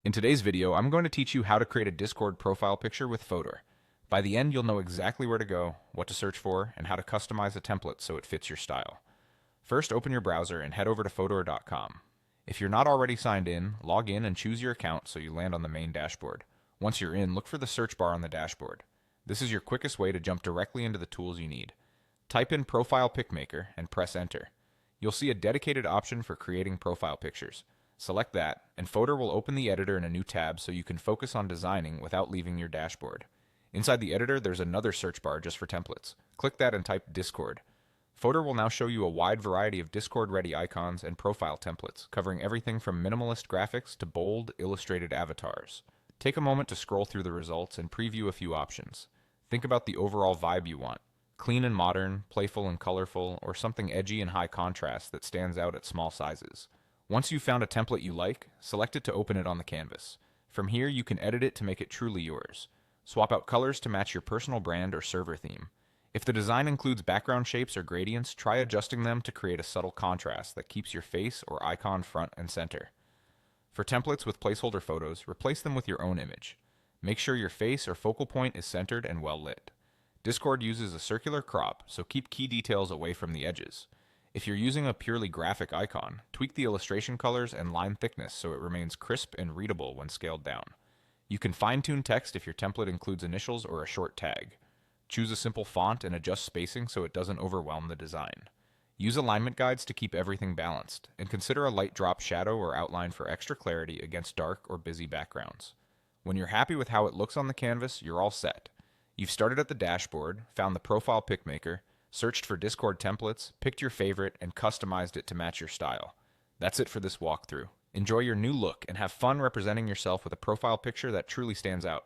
In today's video, I'm going to teach you how to create a Discord profile picture with Fotor. By the end, you'll know exactly where to go, what to search for, and how to customize a template so it fits your style. First, open your browser and head over to Fotor.com. If you're not already signed in, log in and choose your account so you land on the main dashboard. Once you're in, look for the search bar on the dashboard. This is your quickest way to jump directly into the tools you need. Type in Profile Pic Maker and press Enter. You'll see a dedicated option for creating profile pictures. Select that, and Fotor will open the editor in a new tab so you can focus on designing without leaving your dashboard. Inside the editor, there's another search bar just for templates. Click that and type Discord. Fotor will now show you a wide variety of Discord-ready icons and profile templates, covering everything from minimalist graphics to bold, illustrated avatars. Take a moment to scroll through the results and preview a few options. Think about the overall vibe you want. Clean and modern, playful and colorful, or something edgy and high contrast that stands out at small sizes. Once you've found a template you like, select it to open it on the canvas. From here, you can edit it to make it truly yours. Swap out colors to match your personal brand or server theme. If the design includes background shapes or gradients, try adjusting them to create a subtle contrast that keeps your face or icon front and center. For templates with placeholder photos, replace them with your own image. Make sure your face or focal point is centered and well lit. Discord uses a circular crop, so keep key details away from the edges. If you're using a purely graphic icon, tweak the illustration colors and line thickness so it remains crisp and readable when scaled down. You can fine-tune text if your template includes initials or a short tag. Choose a simple font and adjust spacing so it doesn't overwhelm the design. Use alignment guides to keep everything balanced, and consider a light drop shadow or outline for extra clarity against dark or busy backgrounds. When you're happy with how it looks on the canvas, you're all set. You've started at the dashboard, found the profile pic maker, searched for Discord templates, picked your favorite, and customized it to match your style. That's it for this walkthrough. Enjoy your new look and have fun representing yourself with a profile picture that truly stands out.